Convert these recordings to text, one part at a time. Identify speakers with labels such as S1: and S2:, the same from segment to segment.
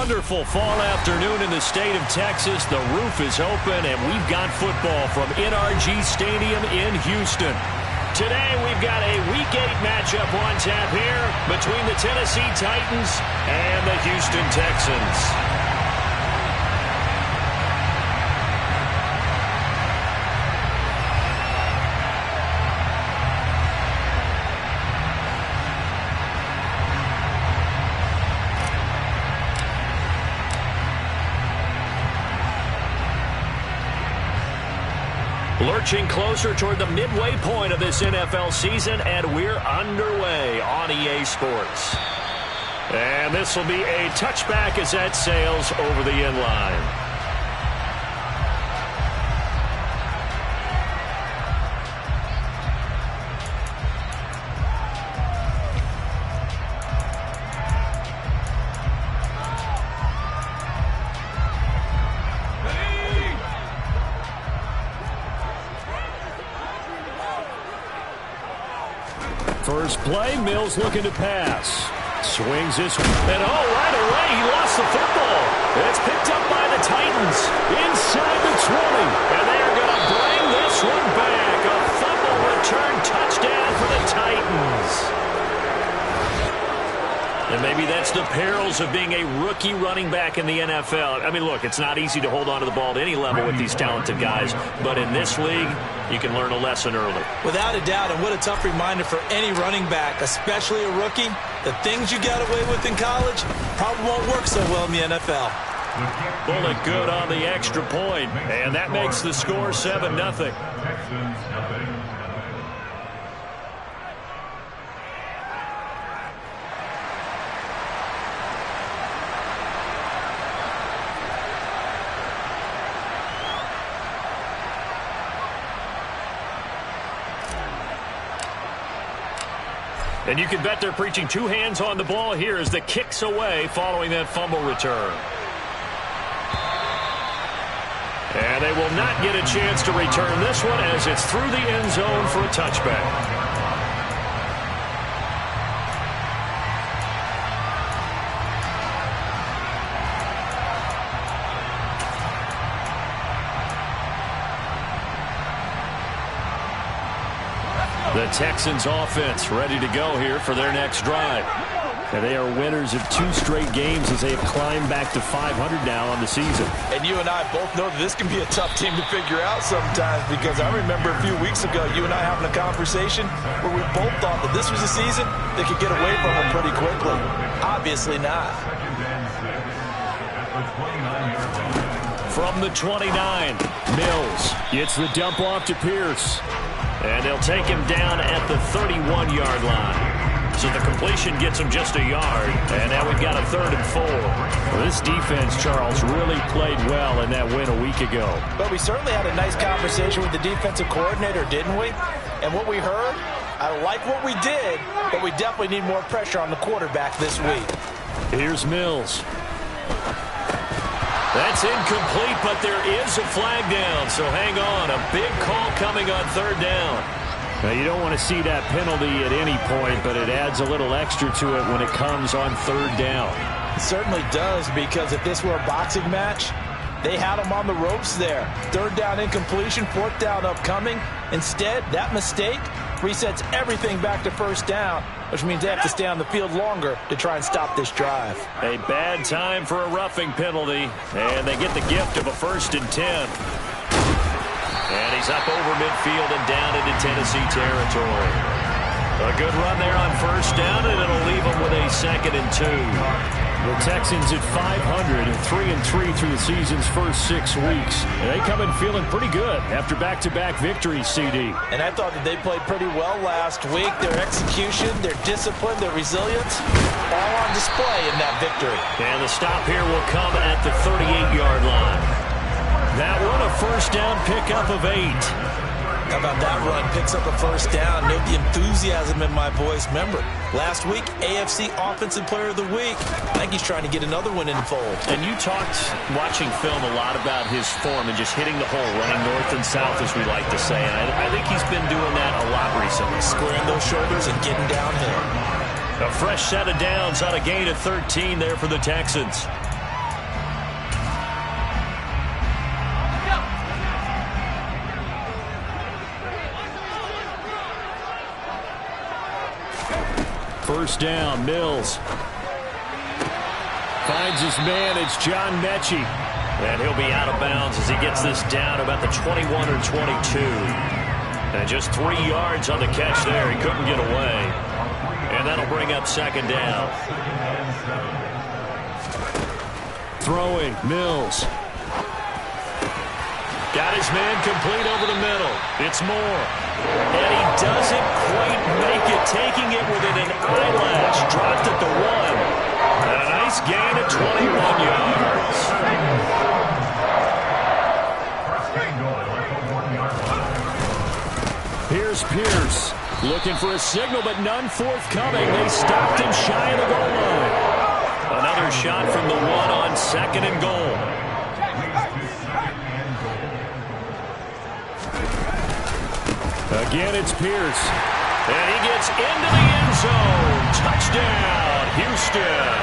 S1: wonderful fall afternoon in the state of Texas. The roof is open, and we've got football from NRG Stadium in Houston. Today, we've got a Week 8 matchup on tap here between the Tennessee Titans and the Houston Texans. Lurching closer toward the midway point of this NFL season, and we're underway on EA Sports. And this will be a touchback as that sails over the end line. First play, Mills looking to pass. Swings this one. And right away, he lost the football. It's picked up by the Titans inside the 20. And they're going to bring this one back. A fumble return touchdown for the Titans. And maybe that's the perils of being a rookie running back in the NFL. I mean, look, it's not easy to hold on to the ball at any level with these talented guys. But in this league, you can learn a lesson early. Without a doubt, and what a tough reminder for any running back, especially a rookie. The things you got away with in college probably won't work so well in the NFL. Bullet good on the extra point, and that makes the score 7-0. And you can bet they're preaching two hands on the ball here as the kick's away following that fumble return. And they will not get a chance to return this one as it's through the end zone for a touchback. The Texans offense ready to go here for their next drive. And they are winners of 2 straight games as they have climbed back to 500 now on the season.
S2: And you and I both know that this can be a tough team to figure out sometimes, because I remember a few weeks ago you and I having a conversation where we both thought that this was a season that could get away from them pretty quickly. Obviously not.
S1: From the 29, Mills gets the dump off to Pierce. And they'll take him down at the 31-yard line. So the completion gets him just a yard. And now we've got a 3rd and 4. Well, this defense, Charles, really played well in that win a week ago.
S2: But we certainly had a nice conversation with the defensive coordinator, didn't we? And what we heard, I like what we did, but we definitely need more pressure on the quarterback this week.
S1: Here's Mills. That's incomplete, but there is a flag down, so hang on. A big call coming on 3rd down. Now, you don't want to see that penalty at any point, but it adds a little extra to it when it comes on 3rd down.
S2: It certainly does, because if this were a boxing match, they had him on the ropes there. 3rd down incompletion, 4th down upcoming. Instead, that mistake resets everything back to 1st down, which means they have to stay on the field longer to try and stop this drive.
S1: A bad time for a roughing penalty, and they get the gift of a 1st and 10. And he's up over midfield and down into Tennessee territory. A good run there on 1st down, and it'll leave them with a 2nd and 2. The Texans at 500 and 3-3 through the season's first 6 weeks. And they come in feeling pretty good after back-to-back victories, CD.
S2: And I thought that they played pretty well last week. Their execution, their discipline, their resilience, all on display in that victory.
S1: And the stop here will come at the 38-yard line. That one a 1st down pickup of 8.
S2: How about that run? Picks up a 1st down. Note the enthusiasm in my voice. Remember, last week, AFC Offensive Player of the Week. I think he's trying to get another one in the fold.
S1: And you talked, watching film, a lot about his form and just hitting the hole, running north and south, as we like to say. And I think he's been doing that a lot recently.
S2: Squaring those shoulders and getting downhill.
S1: A fresh set of downs on a gain of 13 there for the Texans.
S3: First down, Mills. Finds his man, it's John Mechie.
S1: And he'll be out of bounds as he gets this down about the 21 or 22. And just 3 yards on the catch there. He couldn't get away. And that'll bring up second down.
S3: Throwing, Mills.
S1: Got his man complete over the middle. It's Moore. And he doesn't quite make it, taking it within an eyelash. Dropped at the 1. A nice gain at 21 yards.
S3: Here's Pierce. Looking for a signal, but none forthcoming. They stopped him shy of the goal line.
S1: Another shot from the 1 on second and goal.
S3: Again, it's Pierce.
S1: And he gets into the end zone. Touchdown, Houston.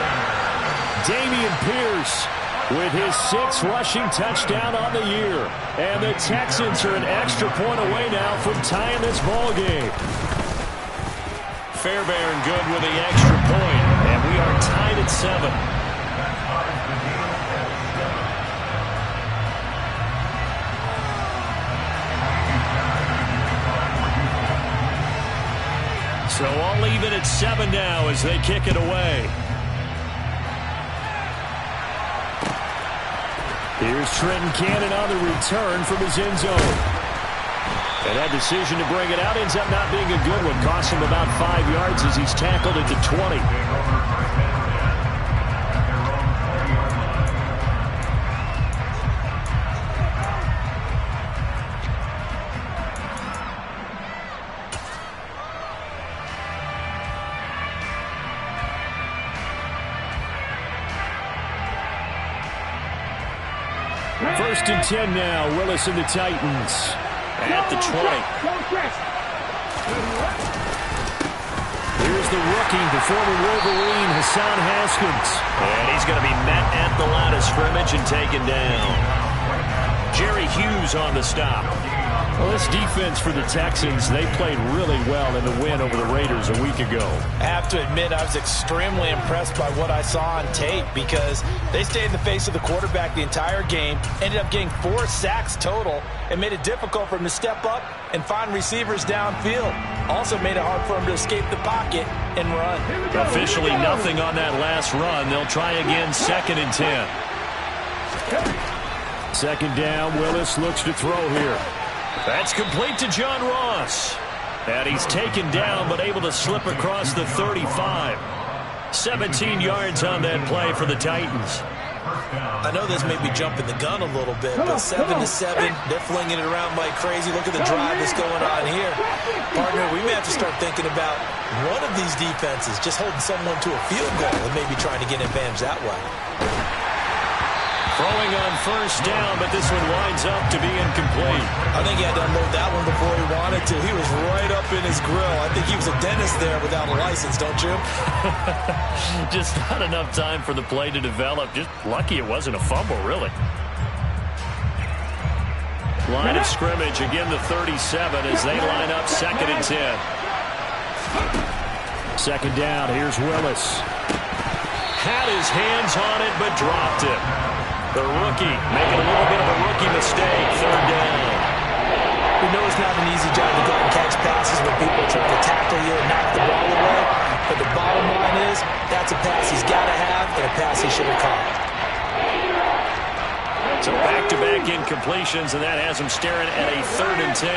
S3: Dameon Pierce with his 6th rushing touchdown on the year. And the Texans are an extra point away now from tying this ball game.
S1: Fairbairn good with the extra point. And we are tied at 7. So I'll leave it at 7 now as they kick it away.
S3: Here's Trenton Cannon on the return from his end zone. And that decision to bring it out ends up not being a good one. Costs him about 5 yards as he's tackled at the 20. First and 10 now. Willis and the Titans.
S1: At the 20.
S3: Here's the rookie, the former Wolverine, Hassan Haskins.
S1: And he's going to be met at the line of scrimmage and taken down. Jerry Hughes on the stop.
S3: Well, this defense for the Texans, they played really well in the win over the Raiders a week ago.
S2: I have to admit, I was extremely impressed by what I saw on tape because they stayed in the face of the quarterback the entire game, ended up getting 4 sacks total, and made it difficult for him to step up and find receivers downfield. Also made it hard for him to escape the pocket and run.
S1: Officially nothing on that last run. They'll try again, 2nd and 10.
S3: Second down, Willis looks to throw here.
S1: That's complete to John Ross. And he's taken down but able to slip across the 35. 17 yards on that play for the Titans.
S2: I know this may be jumping the gun a little bit, but 7-7, they're flinging it around like crazy. Look at the drive that's going on here. Partner, we may have to start thinking about one of these defenses just holding someone to a field goal and maybe trying to get an advantage that way.
S1: Throwing on first down, but this one winds up to be incomplete.
S2: I think he had to unload that one before he wanted to. He was right up in his grill. I think he was a dentist there without a license, don't you?
S1: Just not enough time for the play to develop. Just lucky it wasn't a fumble, really. Line of scrimmage, again the 37 as they line up 2nd and 10.
S3: Second down, here's Willis.
S1: Had his hands on it, but dropped it. The rookie making a little bit of a rookie mistake. 3rd down.
S2: We know it's not an easy job to go and catch passes when people try to tackle you and knock the ball away. But the bottom line is, that's a pass he's got to have and a pass he should have caught.
S1: So back-to-back incompletions, and that has him staring at a 3rd and 10.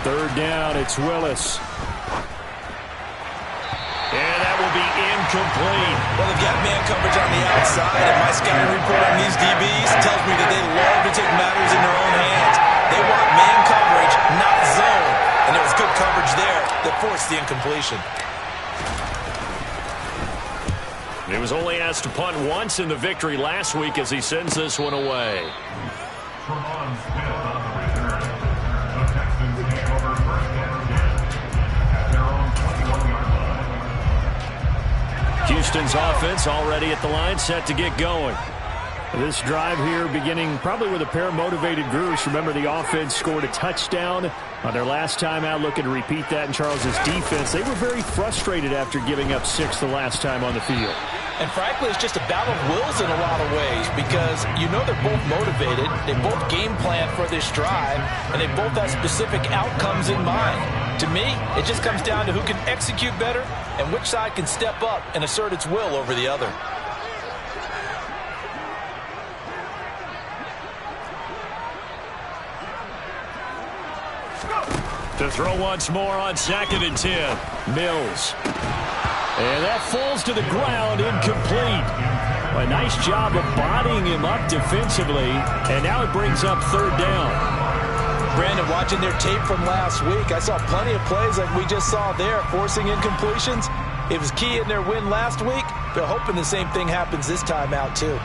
S3: 3rd down, it's Willis.
S1: And that will be incomplete.
S2: Well, they've got man coverage on the outside, and my scouting report on these DBs tells me that they love to take matters in their own hands. They want man coverage, not zone. And there was good coverage there that forced the incompletion.
S1: He was only asked to punt once in the victory last week as he sends this one away. Houston's offense already at the line, set to get going.
S3: This drive here beginning probably with a pair of motivated groups. Remember, the offense scored a touchdown On their last time out, looking to repeat that in Charles's defense. They were very frustrated after giving up 6 the last time on the field.
S2: And frankly, it's just a battle of wills in a lot of ways because you know they're both motivated. They both game plan for this drive, and they both have specific outcomes in mind. To me, it just comes down to who can execute better and which side can step up and assert its will over the other.
S3: To throw once more on 2nd and 10. Mills. And that falls to the ground, incomplete. A nice job of bodying him up defensively, and now it brings up 3rd down.
S2: Brandon, watching their tape from last week, I saw plenty of plays like we just saw there, forcing incompletions. It was key in their win last week. They're hoping the same thing happens this time out, too.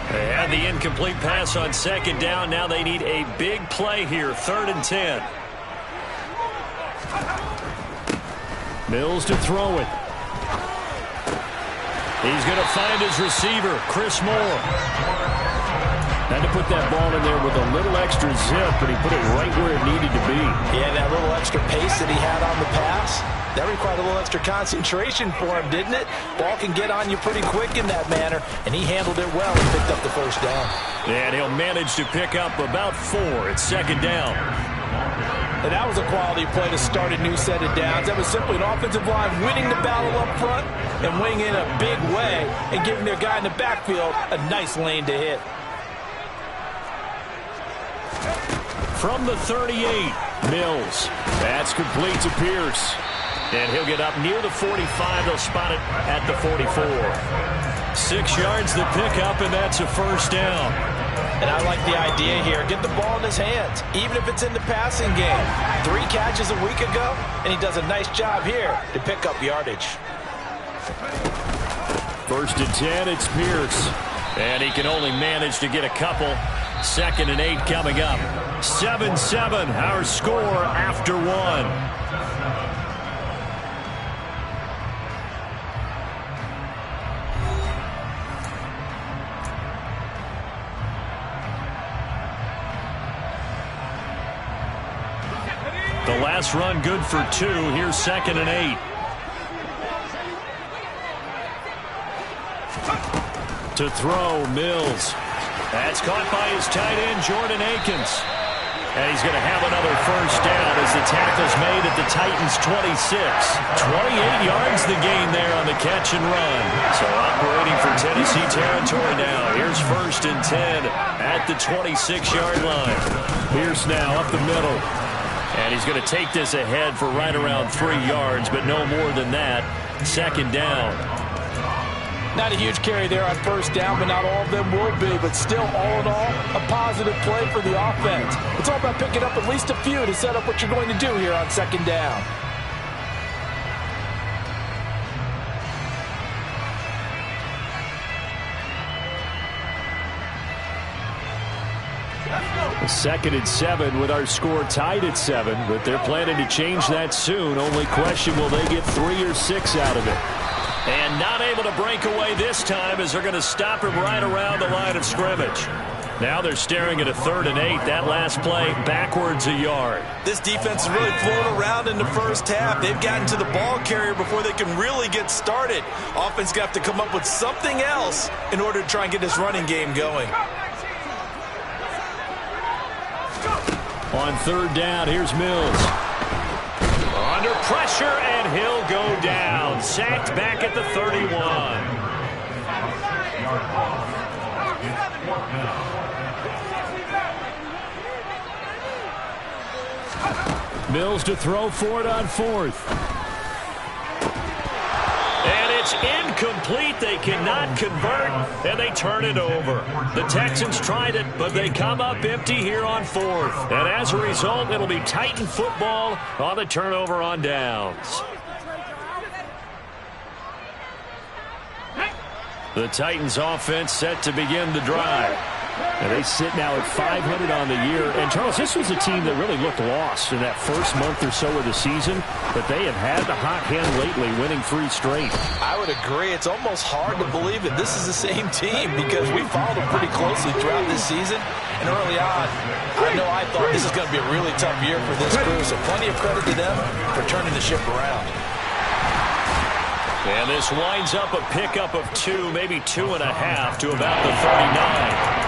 S1: They had the incomplete pass on 2nd down. Now they need a big play here, 3rd and 10.
S3: Mills to throw it.
S1: He's going to find his receiver, Chris Moore.
S3: Had to put that ball in there with a little extra zip, but he put it right where it needed to be.
S2: Yeah, that little extra pace that he had on the pass, that required a little extra concentration for him, didn't it? Ball can get on you pretty quick in that manner, and he handled it well and picked up the 1st down.
S1: And he'll manage to pick up about 4 at 2nd down.
S2: And that was a quality play to start a new set of downs. That was simply an offensive line winning the battle up front and winning in a big way and giving their guy in the backfield a nice lane to hit.
S3: From the 38, Mills. That's complete to Pierce.
S1: And he'll get up near the 45. They'll spot it at the 44. 6 yards the pickup, and that's a 1st down.
S2: And I like the idea here. Get the ball in his hands, even if it's in the passing game. 3 catches a week ago, and he does a nice job here to pick up yardage.
S3: 1st and 10, it's Pierce.
S1: And he can only manage to get a couple. 2nd and 8 coming up. 7-7, our score after 1. The last run good for 2. Here's 2nd and 8.
S3: To throw, Mills.
S1: That's caught by his tight end, Jordan Akins. And he's going to have another 1st down as the tackle's made at the Titans' 26. 28 yards the gain there on the catch and run. So operating for Tennessee territory now. Here's 1st and 10 at the 26-yard line.
S3: Pierce now up the middle.
S1: And he's going to take this ahead for right around 3 yards, but no more than that. 2nd down.
S2: Not a huge carry there on 1st down, but not all of them will be. But still, all in all, a positive play for the offense. It's all about picking up at least a few to set up what you're going to do here on 2nd down.
S3: The 2nd and 7 with our score tied at 7, but they're planning to change that soon. Only question, will they get 3 or 6 out of it?
S1: And not able to break away this time as they're going to stop him right around the line of scrimmage. Now they're staring at a 3rd and 8. That last play backwards a yard.
S2: This defense is really flown around in the 1st half. They've gotten to the ball carrier before they can really get started. Offense going to have to come up with something else in order to try and get this running game going.
S3: On 3rd down, here's Mills.
S1: Under pressure, and he'll go down. Sacked back at the 31.
S3: Mills to throw for it on 4th.
S1: And it's incomplete. They cannot convert, and they turn it over. The Texans tried it, but they come up empty here on 4th. And as a result, it'll be Titan football on the turnover on downs. The Titans offense set to begin the drive.
S3: And they sit now at 500 on the year. And, Charles, this was a team that really looked lost in that first month or so of the season, but they have had the hot hand lately, winning 3 straight.
S2: I would agree. It's almost hard to believe that this is the same team because we followed them pretty closely throughout this season. And early on, I thought this is going to be a really tough year for this crew, so plenty of credit to them for turning the ship around.
S1: And this winds up a pickup of 2, maybe 2.5 to about the 39.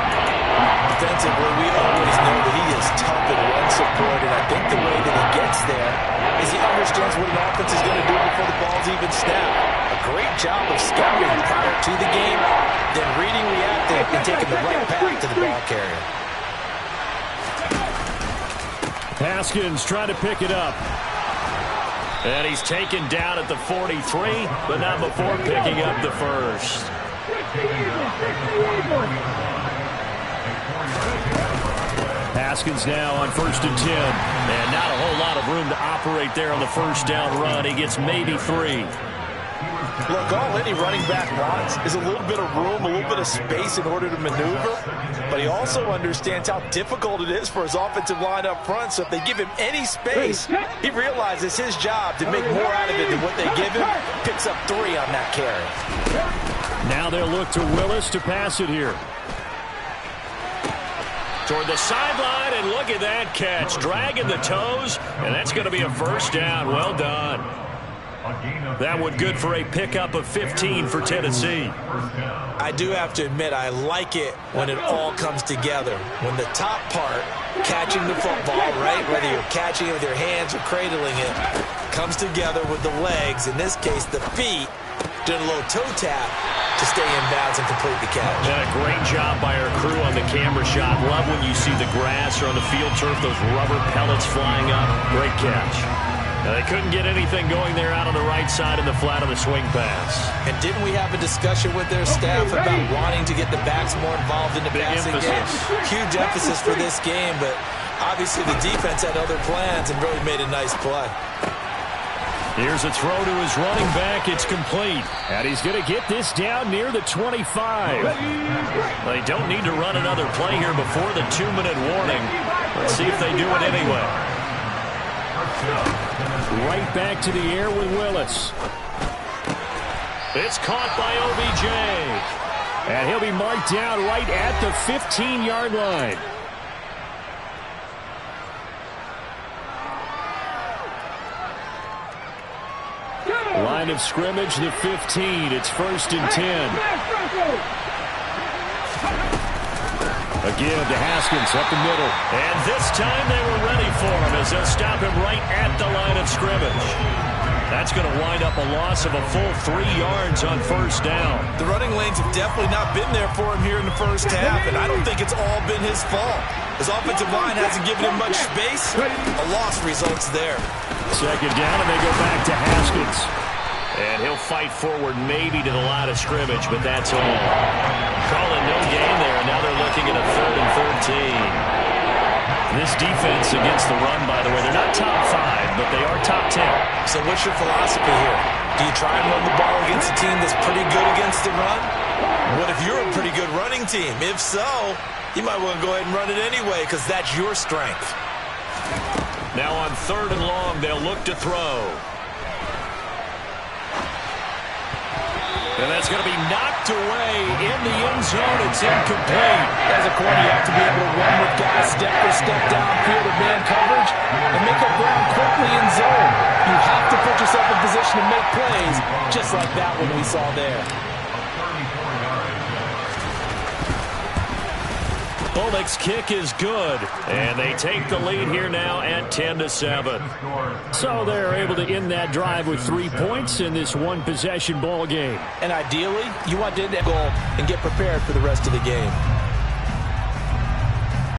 S2: Defensively, we always know that he is tough in run support, and I think the way that he gets there is he understands what an offense is going to do before the ball's even snapped. A great job of scouting prior to the game, then reading, reacting, and taking the right path to the ball carrier.
S3: Haskins trying to pick it up.
S1: And he's taken down at the 43, but not before picking up the first.
S3: Haskins now on 1st and 10.
S1: And not a whole lot of room to operate there on the first down run. He gets maybe 3.
S2: Look, all any running back wants is a little bit of room, a little bit of space in order to maneuver. But he also understands how difficult it is for his offensive line up front. So if they give him any space, he realizes his job to make more out of it than what they give him. Picks up 3 on that carry.
S3: Now they'll look to Willis to pass it here.
S1: Toward the sideline, and look at that catch. Dragging the toes, and that's going to be a first down. Well done. That one good for a pickup of 15 for Tennessee.
S2: I do have to admit, I like it when it all comes together. When the top part, catching the football, right, whether you're catching it with your hands or cradling it, comes together with the legs, in this case the feet, doing a little toe tap to stay in bounds and complete the catch.
S1: And a great job by our crew on the camera shot. Love when you see the grass or on the field turf, those rubber pellets flying up. Great catch. Now, they couldn't get anything going there out on the right side in the flat of the swing pass.
S2: And didn't we have a discussion with their staff about wanting to get the backs more involved in the passing game? Huge emphasis for this game, but obviously the defense had other plans and really made a nice play.
S3: Here's a throw to his running back. It's complete. And he's going to get this down near the 25.
S1: They don't need to run another play here before the 2-minute warning. Let's see if they do it anyway.
S3: Right back to the air with Willis.
S1: It's caught by OBJ.
S3: And he'll be marked down right at the 15-yard line. Line of scrimmage, the 15. It's 1st and 10. Again to Haskins up the middle.
S1: And this time they were ready for him as they'll stop him right at the line of scrimmage. That's going to wind up a loss of a full 3 yards on 1st down.
S2: The running lanes have definitely not been there for him here in the first half, and I don't think it's all been his fault. His offensive line hasn't given him much space. A loss results there.
S3: 2nd down, and they go back to Haskins.
S1: And he'll fight forward maybe to the line of scrimmage, but that's all. Calling no gain there, and now they're looking at a 3rd and 13. This defense against the run, by the way, they're not top 5, but they are top 10.
S2: So what's your philosophy here? Do you try and run the ball against a team that's pretty good against the run? What if you're a pretty good running team? If so, you might want to go ahead and run it anyway because that's your strength.
S1: Now on 3rd and long, they'll look to throw. And that's going to be knocked away in the end zone. It's incomplete.
S2: As a corner, you have to be able to run with guys step for step downfield of man coverage and make up ground quickly in zone. You have to put yourself in position to make plays, just like that one we saw there.
S1: Bullock's kick is good, and they take the lead here now at 10-7.
S3: So they're able to end that drive with 3 points in this one-possession ball game.
S2: And ideally, you want to end that goal and get prepared for the rest of the game.